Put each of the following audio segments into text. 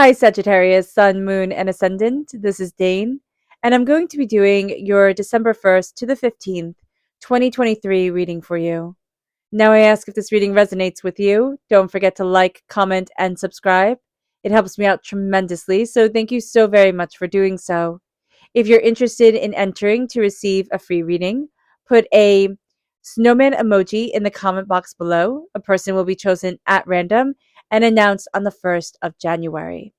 Hi, Sagittarius, Sun, Moon, and Ascendant. This is Dane, and I'm going to be doing your December 1st to the 15th, 2023 reading for you. Now, I ask if this reading resonates with you. Don't forget to like, comment, and subscribe. It helps me out tremendously, so thank you so very much for doing so. If you're interested in entering to receive a free reading, put a snowman emoji in the comment box below. A person will be chosen at random and announced on the 1st of January.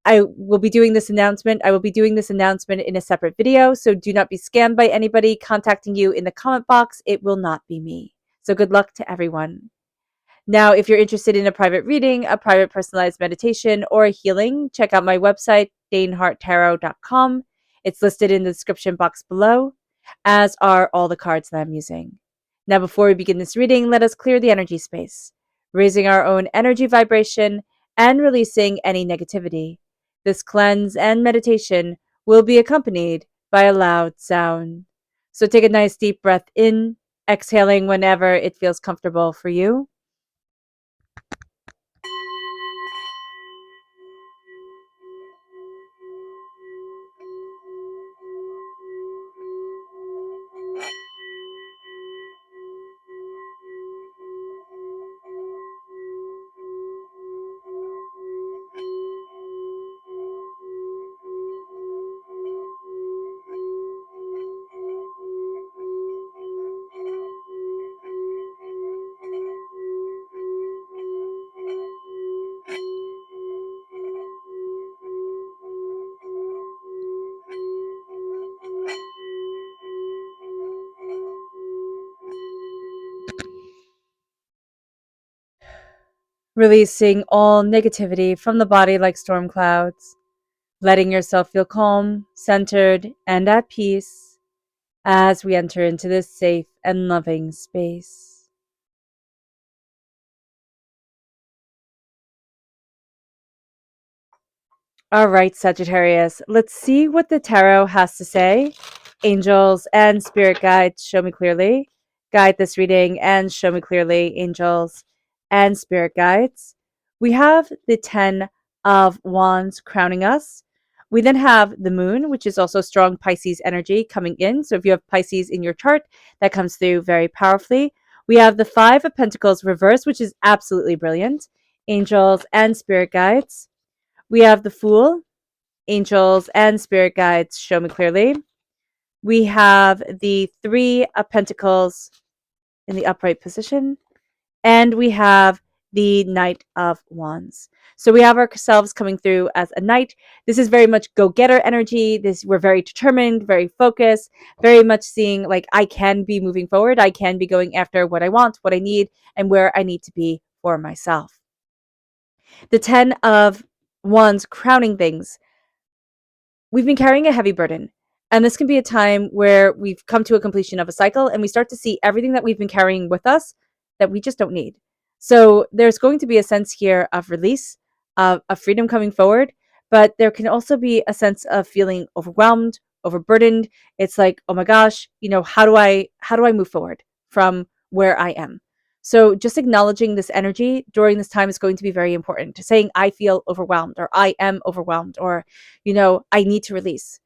I will be doing this announcement. I will be doing this announcement in a separate video, so do not be scammed by anybody contacting you in the comment box. It will not be me. So good luck to everyone. Now, if you're interested in a private reading, a private personalized meditation, or a healing, check out my website, daneharttarot.com. It's listed in the description box below, as are all the cards that I'm using. Now, before we begin this reading, let us clear the energy space, raising our own energy vibration and releasing any negativity. This cleanse and meditation will be accompanied by a loud sound. So take a nice deep breath in, exhaling whenever it feels comfortable for you. Releasing all negativity from the body like storm clouds, letting yourself feel calm, centered, and at peace as we enter into this safe and loving space. All right, Sagittarius, let's see what the tarot has to say. Angels and spirit guides, show me clearly. Guide this reading and show me clearly, angels and spirit guides. We have the 10 of Wands crowning us. We then have the moon, which is also strong Pisces energy coming in. So if you have Pisces in your chart, that comes through very powerfully. We have the 5 of Pentacles reversed, which is absolutely brilliant. Angels and spirit guides. We have the Fool, angels and spirit guides, show me clearly. We have the 3 of Pentacles in the upright position, and we have the Knight of Wands. So we have ourselves coming through as a knight. This is very much go-getter energy. We're very determined, very focused, very much seeing like I can be moving forward. I can be going after what I want, what I need, and where I need to be for myself. The 10 of Wands crowning things. We've been carrying a heavy burden, and this can be a time where we've come to a completion of a cycle and we start to see everything that we've been carrying with us that we just don't need. So there's going to be a sense here of release, of freedom coming forward, but there can also be a sense of feeling overwhelmed, overburdened. It's like, oh my gosh, how do I move forward from where I am? So just acknowledging this energy during this time is going to be very important. Saying I feel overwhelmed, or I am overwhelmed, or I need to release.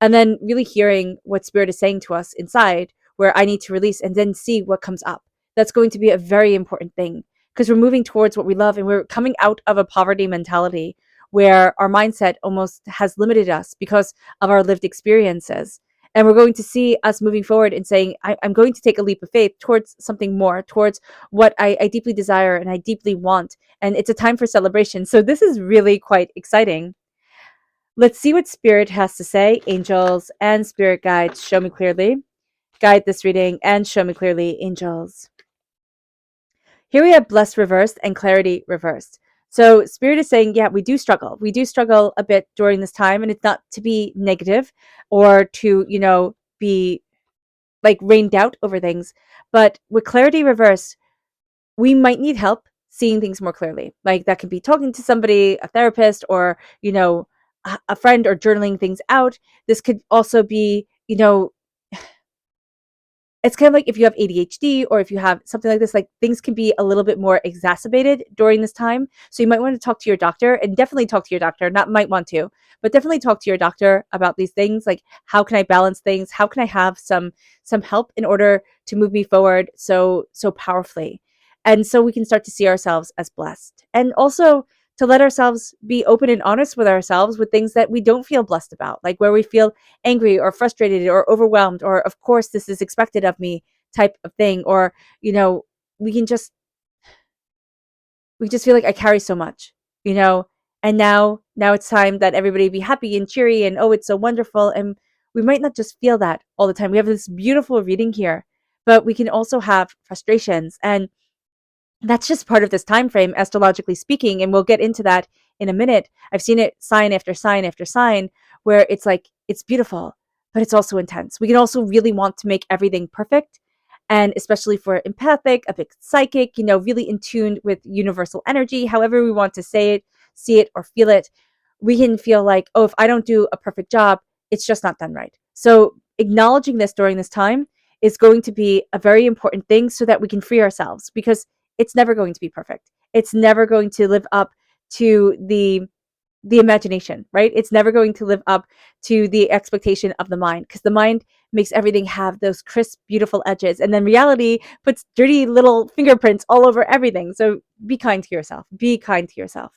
And then really hearing what spirit is saying to us inside, where I need to release, and then see what comes up. That's going to be a very important thing, because we're moving towards what we love, and we're coming out of a poverty mentality where our mindset almost has limited us because of our lived experiences. And we're going to see us moving forward and saying, I'm going to take a leap of faith towards something more, towards what I deeply desire and I deeply want. And it's a time for celebration. So this is really quite exciting. Let's see what spirit has to say. Angels and spirit guides, show me clearly. Guide this reading and show me clearly, angels. Here we have blessed reversed and clarity reversed. So spirit is saying, yeah, we do struggle. We do struggle a bit during this time, and it's not to be negative or to, be like rain doubt over things. But with clarity reversed, we might need help seeing things more clearly. Like that could be talking to somebody, a therapist, or, a friend, or journaling things out. This could also be, it's kind of like if you have ADHD or if you have something like this, like things can be a little bit more exacerbated during this time. So you might want to talk to your doctor, and definitely talk to your doctor, not might want to, but definitely talk to your doctor about these things. Like, how can I balance things? How can I have some help in order to move me forward so powerfully? And so we can start to see ourselves as blessed. And also to let ourselves be open and honest with ourselves with things that we don't feel blessed about, like where we feel angry or frustrated or overwhelmed, or of course this is expected of me type of thing, or you know, we can just we just feel like I carry so much, you know, and now it's time that everybody be happy and cheery and oh, it's so wonderful. And we might not just feel that all the time. We have this beautiful reading here, but we can also have frustrations, and that's just part of this time frame, astrologically speaking, and we'll get into that in a minute. I've seen it sign after sign after sign where it's like it's beautiful, but it's also intense. We can also really want to make everything perfect, and especially for empathic, a bit psychic, you know, really in tune with universal energy, however we want to say it, see it, or feel it. We can feel like, oh, if I don't do a perfect job, it's just not done right. So acknowledging this during this time is going to be a very important thing so that we can free ourselves, because it's never going to be perfect. It's never going to live up to the imagination, right? It's never going to live up to the expectation of the mind, because the mind makes everything have those crisp, beautiful edges, and then reality puts dirty little fingerprints all over everything. So be kind to yourself. Be kind to yourself.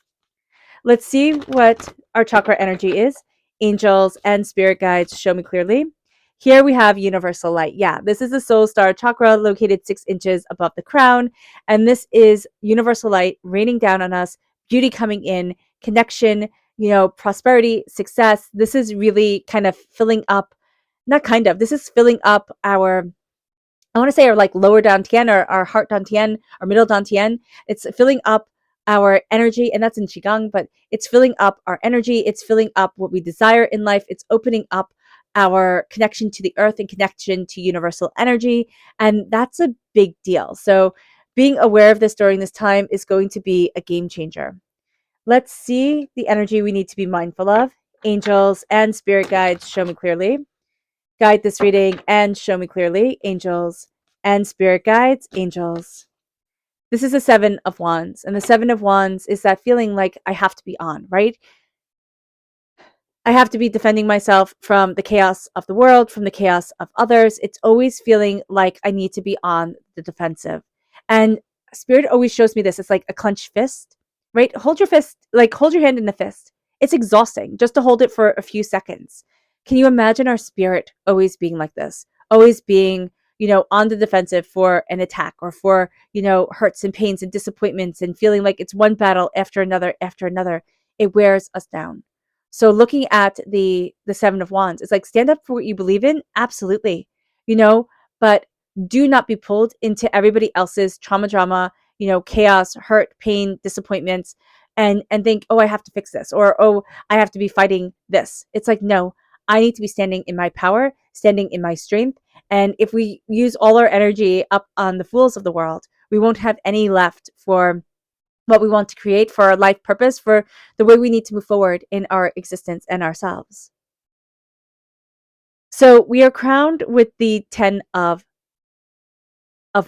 Let's see what our chakra energy is. Angels and spirit guides show me clearly. Here we have universal light. Yeah, this is the soul star chakra located 6 inches above the crown. And this is universal light raining down on us, beauty coming in, connection, you know, prosperity, success. This is really kind of filling up, not kind of, this is filling up our, I want to say our like lower dantian, or our heart dantian, our middle dantian. It's filling up our energy, and that's in Qigong, but it's filling up our energy. It's filling up what we desire in life. It's opening up our connection to the earth and connection to universal energy. And that's a big deal. So being aware of this during this time is going to be a game changer. Let's see the energy we need to be mindful of. Angels and spirit guides show me clearly. Guide this reading and show me clearly. Angels and spirit guides. Angels. This is the 7 of Wands. And the 7 of Wands is that feeling like I have to be on, right? I have to be defending myself from the chaos of the world, from the chaos of others. It's always feeling like I need to be on the defensive. And spirit always shows me this. It's like a clenched fist, right? Hold your fist, like hold your hand in the fist. It's exhausting just to hold it for a few seconds. Can you imagine our spirit always being like this? Always being, you know, on the defensive for an attack, or for, you know, hurts and pains and disappointments, and feeling like it's one battle after another after another. It wears us down. So looking at the 7 of Wands, it's like stand up for what you believe in, absolutely, you know, but do not be pulled into everybody else's trauma drama, you know, chaos, hurt, pain, disappointments, and think, oh, I have to fix this, or oh, I have to be fighting this. It's like, no, I need to be standing in my power, standing in my strength. And if we use all our energy up on the fools of the world, we won't have any left for what we want to create, for our life purpose, for the way we need to move forward in our existence and ourselves. So we are crowned with the 10 of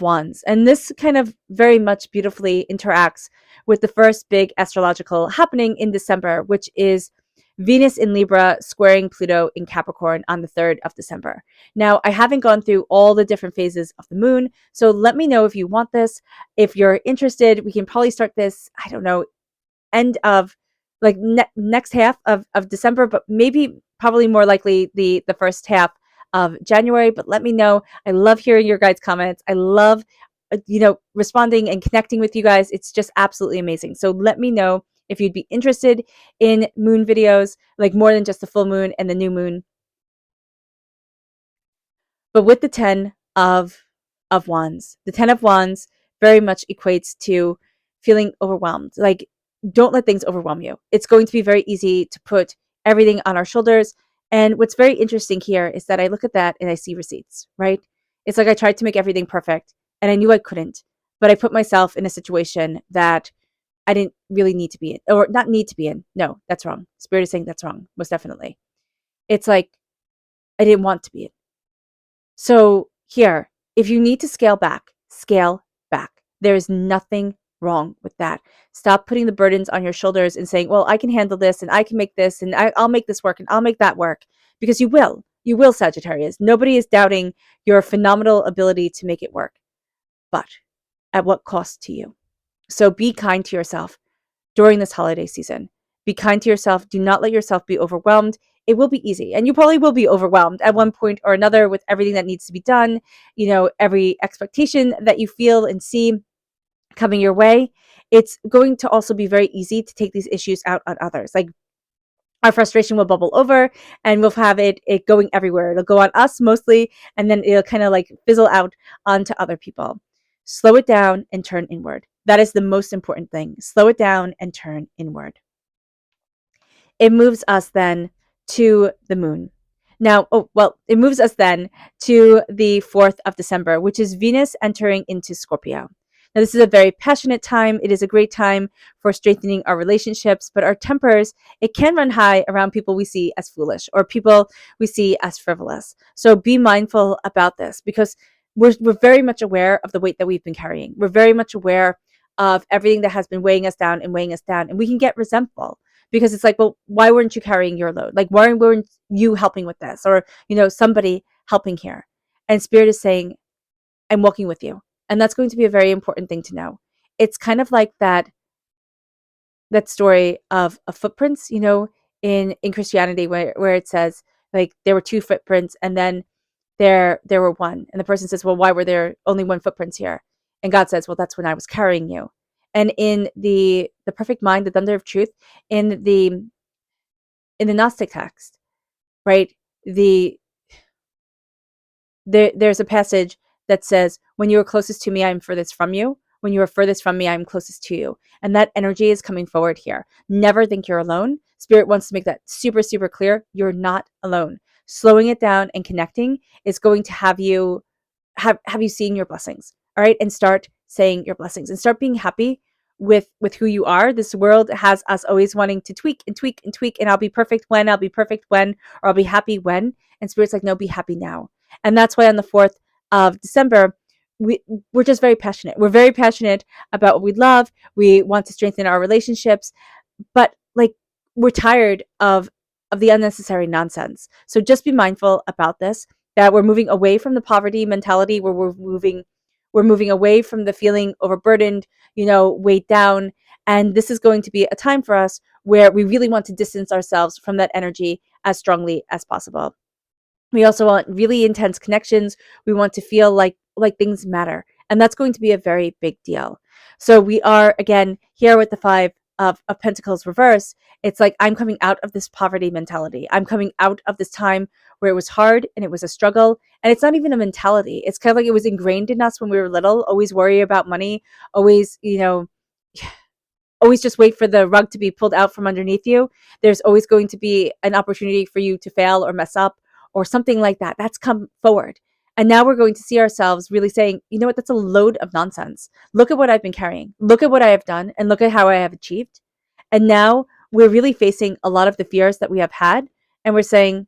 Wands, and this kind of very much beautifully interacts with the first big astrological happening in December, which is Venus in Libra squaring Pluto in Capricorn on the 3rd of December. Now, I haven't gone through all the different phases of the moon, so let me know if you want this. If you're interested, we can probably start this, I don't know, end of like next half of December, but maybe probably more likely the first half of January. But let me know. I love hearing your guys' comments. I love you know, responding and connecting with you guys. It's just absolutely amazing. So let me know if you'd be interested in moon videos, like more than just the full moon and the new moon. But with the 10 of Wands, the 10 of Wands very much equates to feeling overwhelmed. Like, don't let things overwhelm you. It's going to be very easy to put everything on our shoulders. And what's very interesting here is that I look at that and I see receipts, right? It's like I tried to make everything perfect and I knew I couldn't, but I put myself in a situation that I didn't really need to be in, or not need to be in. No, that's wrong. Spirit is saying that's wrong, most definitely. It's like I didn't want to be in. So here, If you need to scale back, scale back. There is nothing wrong with that. Stop putting the burdens on your shoulders and saying, well, I can handle this and I can make this and I'll make this work and I'll make that work, because you will. You will, Sagittarius. Nobody is doubting your phenomenal ability to make it work, but at what cost to you? So be kind to yourself during this holiday season. Be kind to yourself. Do not let yourself be overwhelmed. It will be easy, and you probably will be overwhelmed at one point or another with everything that needs to be done, every expectation that you feel and see coming your way. It's going to also be very easy to take these issues out on others. Like, our frustration will bubble over and we'll have it going everywhere. It'll go on us mostly, and then it'll kind of like fizzle out onto other people. Slow it down and turn inward. That is the most important thing. Slow it down and turn inward. It moves us then to the moon. Now, it moves us then to the 4th of December, which is Venus entering into Scorpio. Now, this is a very passionate time. It is a great time for strengthening our relationships, but our tempers, it can run high around people we see as foolish or people we see as frivolous. So be mindful about this, because we're very much aware of the weight that we've been carrying. We're very much aware of everything that has been weighing us down, and we can get resentful. Because it's like, well, why weren't you carrying your load? Like, why weren't you helping with this? Or, somebody helping here. And Spirit is saying, I'm walking with you. And that's going to be a very important thing to know. It's kind of like that story of footprints, in Christianity, where it says, like, there were 2 footprints and then there were one. And the person says, well, why were there only 1 footprints here? And God says, well, that's when I was carrying you. And in the perfect mind, the thunder of truth, in the Gnostic text, right? There's a passage that says, when you are closest to me, I am furthest from you. When you are furthest from me, I am closest to you. And that energy is coming forward here. Never think you're alone. Spirit wants to make that super, super clear. You're not alone. Slowing it down and connecting is going to have you seeing your blessings. All right. And start saying your blessings and start being happy with who you are. This world has us always wanting to tweak and tweak and tweak. And I'll be perfect when, or I'll be happy when. And Spirit's like, no, be happy now. And that's why on the 4th of December, we're just very passionate. We're very passionate about what we love. We want to strengthen our relationships, but like, we're tired of the unnecessary nonsense. So just be mindful about this, that we're moving away from the poverty mentality, where we're moving away from the feeling overburdened, weighed down. And this is going to be a time for us where we really want to distance ourselves from that energy as strongly as possible. We also want really intense connections. We want to feel like things matter. And that's going to be a very big deal. So we are, again, here with the 5 of Pentacles reverse. It's like, I'm coming out of this poverty mentality. I'm coming out of this time where it was hard and it was a struggle. And it's not even a mentality. It's kind of like it was ingrained in us when we were little. Always worry about money. Always, always just wait for the rug to be pulled out from underneath you. There's always going to be an opportunity for you to fail or mess up or something like that. That's come forward. And now we're going to see ourselves really saying, you know what, that's a load of nonsense. Look at what I've been carrying. Look at what I have done and look at how I have achieved. And now we're really facing a lot of the fears that we have had. And we're saying,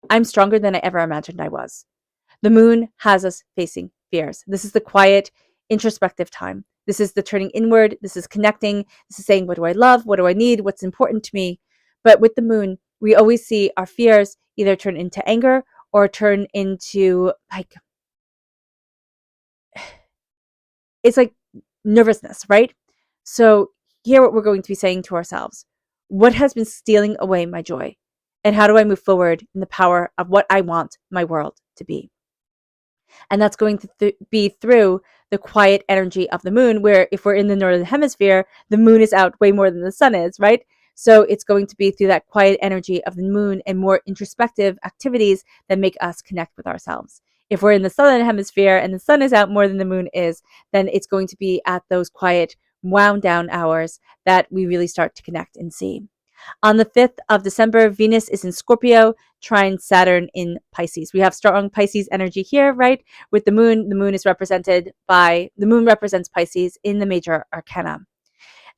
I'm stronger than I ever imagined I was. The moon has us facing fears. This is the quiet, introspective time. This is the turning inward. This is connecting. This is saying, what do I love? What do I need? What's important to me? But with the moon, we always see our fears either turn into anger or turn into it's like nervousness, right? So here what we're going to be saying to ourselves, what has been stealing away my joy? And how do I move forward in the power of what I want my world to be? And that's going to be through the quiet energy of the moon, where if we're in the northern hemisphere, the moon is out way more than the sun is, right? So it's going to be through that quiet energy of the moon and more introspective activities that make us connect with ourselves. If we're in the southern hemisphere and the sun is out more than the moon is, then it's going to be at those quiet, wound down hours that we really start to connect and see. On the 5th of December, Venus is in Scorpio, trine Saturn in Pisces. We have strong Pisces energy here, right? With the moon the moon represents Pisces in the major arcana.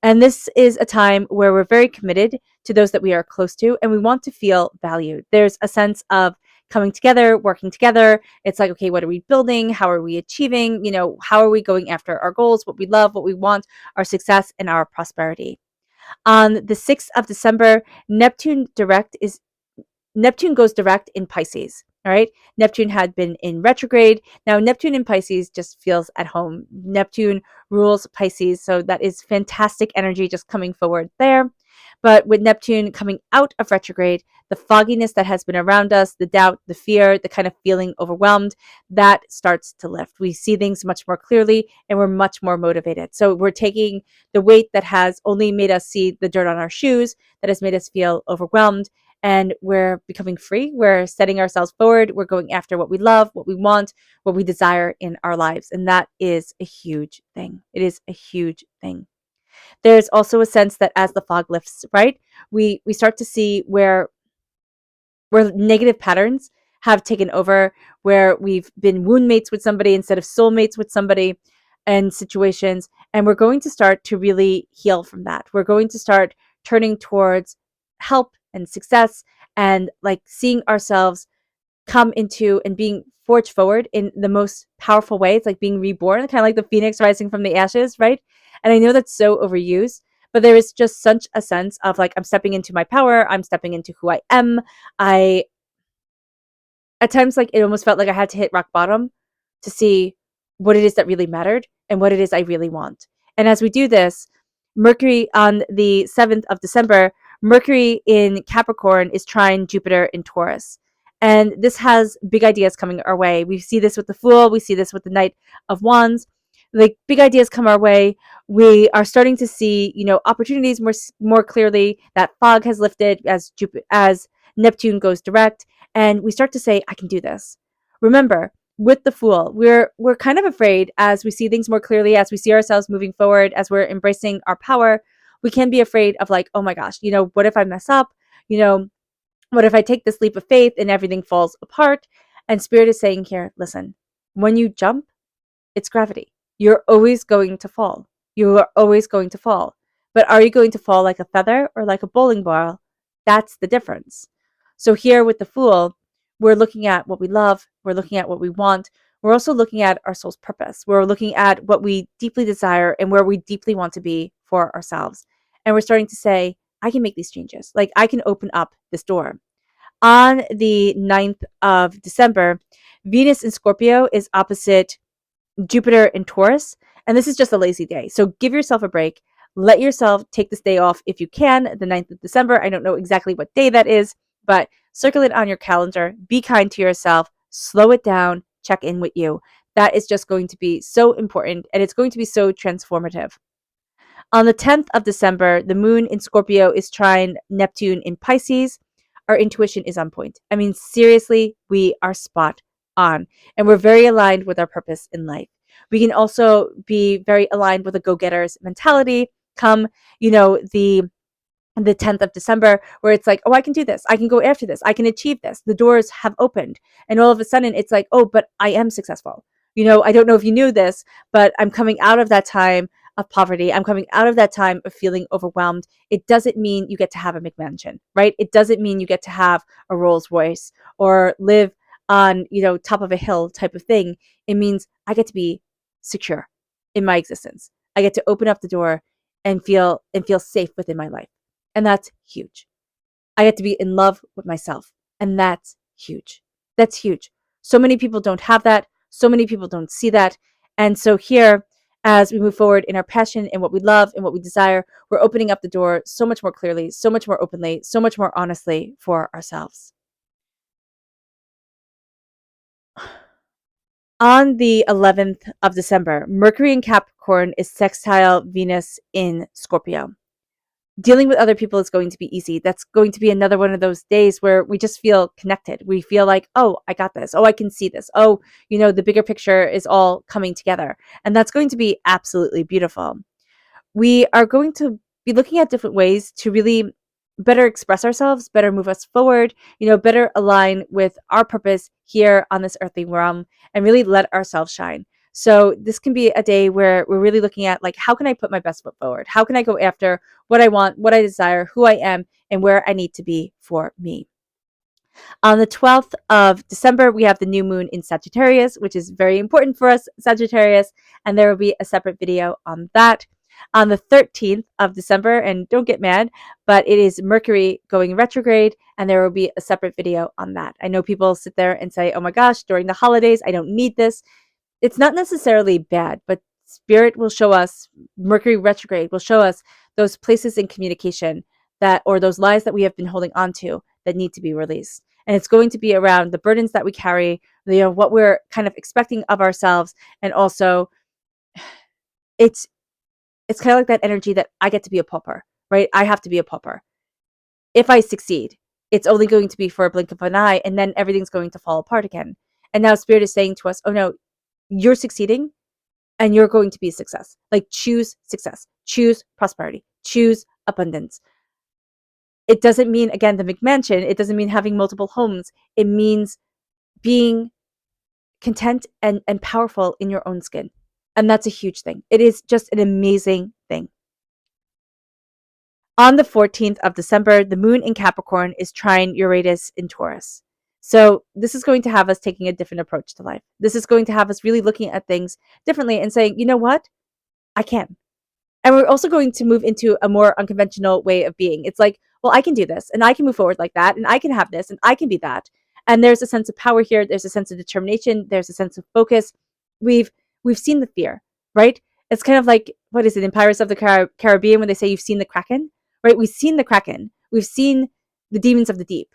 And this is a time where we're very committed to those that we are close to, and we want to feel valued. There's a sense of coming together, working together. It's like, okay, what are we building? How are we achieving? How are we going after our goals, what we love, what we want, our success, and our prosperity? On the 6th of December, Neptune goes direct in Pisces. All right. Neptune had been in retrograde. Now, Neptune in Pisces just feels at home. Neptune rules Pisces. So that is fantastic energy just coming forward there. But with Neptune coming out of retrograde, the fogginess that has been around us, the doubt, the fear, the kind of feeling overwhelmed, that starts to lift. We see things much more clearly and we're much more motivated. So we're taking the weight that has only made us see the dirt on our shoes, that has made us feel overwhelmed, and we're becoming free. We're setting ourselves forward. We're going after what we love, what we want, what we desire in our lives. And that is a huge thing. It is a huge thing. There's also a sense that as the fog lifts, right, we start to see where negative patterns have taken over, where we've been wound mates with somebody instead of soulmates with somebody and situations. And we're going to start to really heal from that. We're going to start turning towards help and success and like seeing ourselves come into and being forged forward in the most powerful way. It's like being reborn, kind of like the phoenix rising from the ashes, right? And I know that's so overused, but there is just such a sense of like, I'm stepping into my power. I'm stepping into who I am. At times, like it almost felt like I had to hit rock bottom to see what it is that really mattered and what it is I really want. And as we do this, Mercury on the 7th of December, Mercury in Capricorn is trine Jupiter in Taurus. And this has big ideas coming our way. We see this with the Fool. We see this with the Knight of Wands. Like big ideas come our way. We are starting to see, opportunities more clearly. That fog has lifted as Neptune goes direct, and we start to say, I can do this. Remember, with the Fool, we're kind of afraid as we see things more clearly, as we see ourselves moving forward, as we're embracing our power. We can be afraid of like, oh my gosh, what if I mess up? What if I take this leap of faith and everything falls apart? And Spirit is saying here, listen, when you jump, it's gravity. You're always going to fall. You are always going to fall. But are you going to fall like a feather or like a bowling ball? That's the difference. So here with the Fool, we're looking at what we love. We're looking at what we want. We're also looking at our soul's purpose. We're looking at what we deeply desire and where we deeply want to be for ourselves. And we're starting to say, I can make these changes. Like I can open up this door. On the 9th of December, Venus in Scorpio is opposite Jupiter in Taurus, and this is just a lazy day. So give yourself a break. Let yourself take this day off if you can, the 9th of December. I don't know exactly what day that is, but circle it on your calendar. Be kind to yourself. Slow it down. Check in with you. That is just going to be so important, and it's going to be so transformative. On the 10th of December, the moon in Scorpio is trine Neptune in Pisces. Our intuition is on point. I mean, seriously, we are spot on, and we're very aligned with our purpose in life. We can also be very aligned with a go-getter's mentality come, the 10th of December, where it's like, oh, I can do this. I can go after this. I can achieve this. The doors have opened. And all of a sudden it's like, oh, but I am successful. I don't know if you knew this, but I'm coming out of that time of poverty. I'm coming out of that time of feeling overwhelmed. It doesn't mean you get to have a McMansion, right? It doesn't mean you get to have a Rolls Royce or live on, top of a hill type of thing. It means I get to be secure in my existence. I get to open up the door and feel safe within my life. And that's huge. I get to be in love with myself. And that's huge. That's huge. So many people don't have that. So many people don't see that. And so here, as we move forward in our passion and what we love and what we desire, we're opening up the door so much more clearly, so much more openly, so much more honestly for ourselves. On the 11th of December, Mercury in Capricorn is sextile Venus in Scorpio. Dealing with other people is going to be easy. That's going to be another one of those days where we just feel connected. We feel like, oh, I got this. Oh, I can see this. Oh, the bigger picture is all coming together. And that's going to be absolutely beautiful. We are going to be looking at different ways to really better express ourselves, better move us forward, better align with our purpose here on this earthly realm and really let ourselves shine. So this can be a day where we're really looking at like, how can I put my best foot forward? How can I go after what I want, what I desire, who I am, and where I need to be for me? On the 12th of December, we have the new moon in Sagittarius, which is very important for us, Sagittarius, and there will be a separate video on that. On the 13th of December, and don't get mad, but it is Mercury going retrograde, and there will be a separate video on that. I know people sit there and say, oh my gosh, during the holidays, I don't need this. It's not necessarily bad, but Spirit will show us, Mercury retrograde will show us those places in communication that, or those lies that we have been holding on to that need to be released. And it's going to be around the burdens that we carry, what we're kind of expecting of ourselves. And also it's kind of like that energy that I get to be a pauper, right? I have to be a pauper. If I succeed, it's only going to be for a blink of an eye, and then everything's going to fall apart again. And now Spirit is saying to us, oh no, you're succeeding and you're going to be a success. Like, choose success, choose prosperity, choose abundance. It doesn't mean, again, the McMansion. It doesn't mean having multiple homes. It means being content and powerful in your own skin. And that's a huge thing. It is just an amazing thing. On the 14th of December, the moon in Capricorn is trine Uranus in Taurus. So this is going to have us taking a different approach to life. This is going to have us really looking at things differently and saying, you know what? I can. And we're also going to move into a more unconventional way of being. It's like, well, I can do this and I can move forward like that and I can have this and I can be that. And there's a sense of power here. There's a sense of determination. There's a sense of focus. We've seen the fear, right? It's kind of like, what is it, in Pirates of the Caribbean when they say you've seen the Kraken, right? We've seen the Kraken. We've seen the demons of the deep,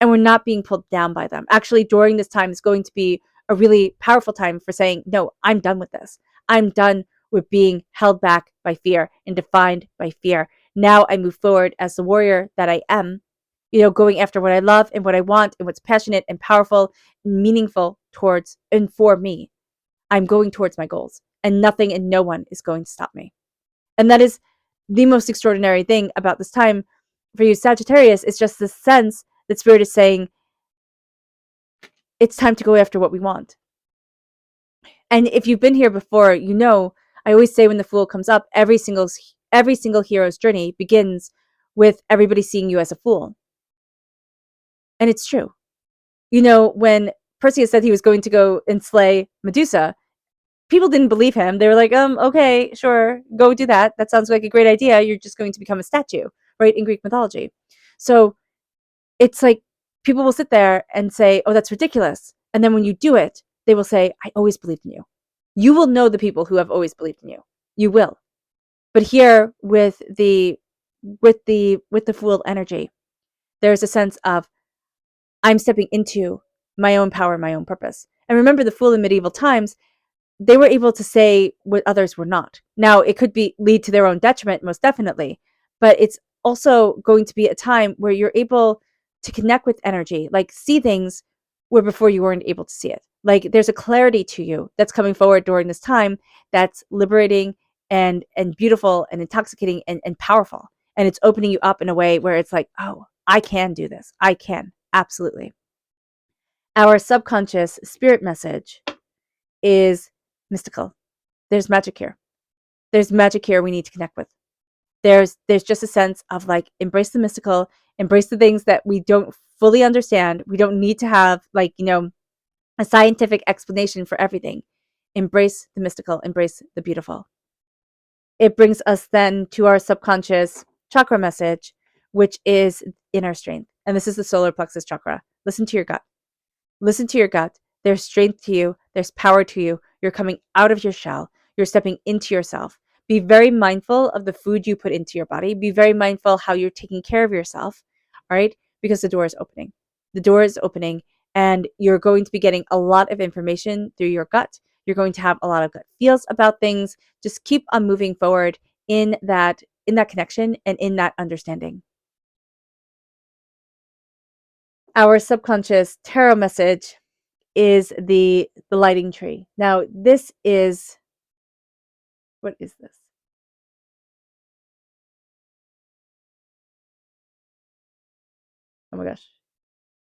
and we're not being pulled down by them. Actually, during this time is going to be a really powerful time for saying, no, I'm done with this. I'm done with being held back by fear and defined by fear. Now I move forward as the warrior that I am, going after what I love and what I want and what's passionate and powerful and meaningful towards and for me. I'm going towards my goals, and nothing and no one is going to stop me. And that is the most extraordinary thing about this time for you, Sagittarius. It's just the sense that Spirit is saying it's time to go after what we want. And if you've been here before, I always say when the Fool comes up, every single hero's journey begins with everybody seeing you as a fool. And it's true. When Perseus said he was going to go and slay Medusa, people didn't believe him. They were like, okay, sure, go do that. That sounds like a great idea. You're just going to become a statue, right, in Greek mythology. So it's like people will sit there and say, oh, that's ridiculous. And then when you do it, they will say, I always believed in you. You will know the people who have always believed in you. You will. But here with the Fool energy, there's a sense of, I'm stepping into my own power, my own purpose. And remember, the Fool in medieval times, they were able to say what others were not. Now, it could lead to their own detriment, most definitely, but it's also going to be a time where you're able to connect with energy, like see things where before you weren't able to see it. Like there's a clarity to you that's coming forward during this time that's liberating and beautiful and intoxicating and powerful. And it's opening you up in a way where it's like, oh, I can do this. I can. Absolutely. Our subconscious spirit message is mystical. There's magic here. There's magic here we need to connect with. There's just a sense of like, embrace the mystical, embrace the things that we don't fully understand. We don't need to have a scientific explanation for everything. Embrace the mystical, embrace the beautiful. It brings us then to our subconscious chakra message, which is inner strength. And this is the solar plexus chakra. Listen to your gut. Listen to your gut. There's strength to you. There's power to you. You're coming out of your shell. You're stepping into yourself. Be very mindful of the food you put into your body. Be very mindful how you're taking care of yourself, all right? Because the door is opening. The door is opening, and you're going to be getting a lot of information through your gut. You're going to have a lot of gut feels about things. Just keep on moving forward in that connection and in that understanding. Our subconscious tarot message is the lighting tree. Now, this is, what is this? Oh my gosh.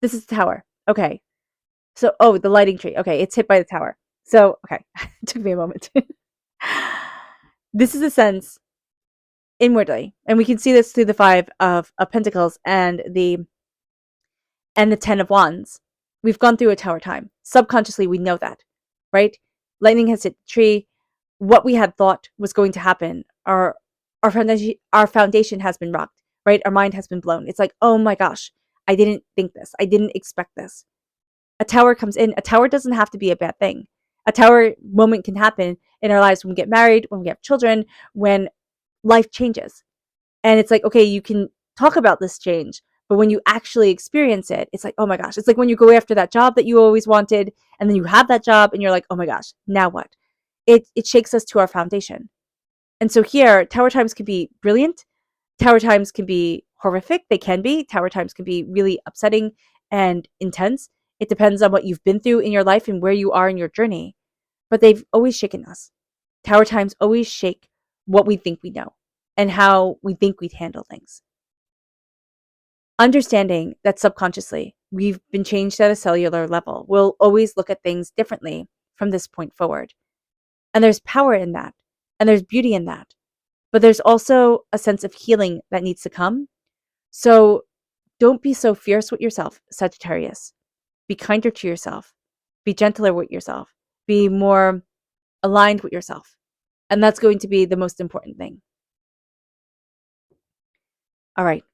This is the tower. Okay. So, the lighting tree. Okay, it's hit by the tower. So, okay. It took me a moment. This is a sense inwardly, and we can see this through the Five of Pentacles and the and the 10 of Wands. We've gone through a tower time. Subconsciously, we know that, right? Lightning has hit the tree. What we had thought was going to happen, our foundation has been rocked, right? Our mind has been blown. It's like, oh my gosh, I didn't think this. I didn't expect this. A tower comes in. A tower doesn't have to be a bad thing. A tower moment can happen in our lives when we get married, when we have children, when life changes. And it's like, okay, you can talk about this change, but when you actually experience it, it's like, oh my gosh. It's like when you go after that job that you always wanted, and then you have that job, and you're like, oh my gosh, now what? It shakes us to our foundation. And so here, tower times can be brilliant. Tower times can be horrific. They can be. Tower times can be really upsetting and intense. It depends on what you've been through in your life and where you are in your journey. But they've always shaken us. Tower times always shake what we think we know and how we think we'd handle things. Understanding that subconsciously we've been changed at a cellular level, we'll always look at things differently from this point forward. And there's power in that, and there's beauty in that. But there's also a sense of healing that needs to come. So don't be so fierce with yourself, Sagittarius. Be kinder to yourself. Be gentler with yourself. Be more aligned with yourself. And that's going to be the most important thing. All right.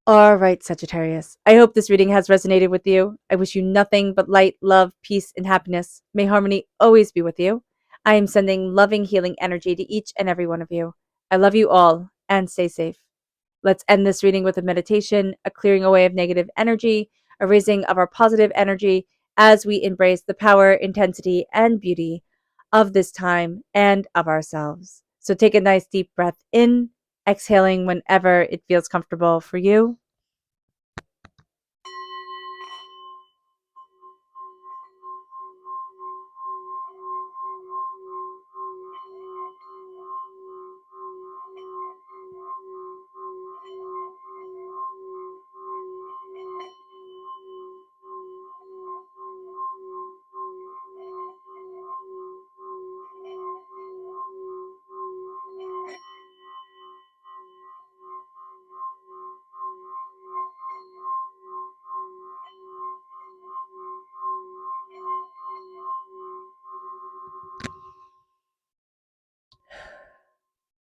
All right, Sagittarius. I hope this reading has resonated with you. I wish you nothing but light, love, peace, and happiness. May harmony always be with you. I am sending loving, healing energy to each and every one of you. I love you all, and stay safe. Let's end this reading with a meditation, a clearing away of negative energy, a raising of our positive energy as we embrace the power, intensity, and beauty of this time and of ourselves. So take a nice deep breath in, exhaling whenever it feels comfortable for you.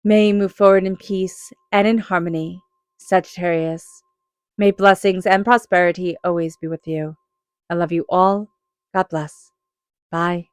May you move forward in peace and in harmony, Sagittarius. May blessings and prosperity always be with you. I love you all. God bless. Bye.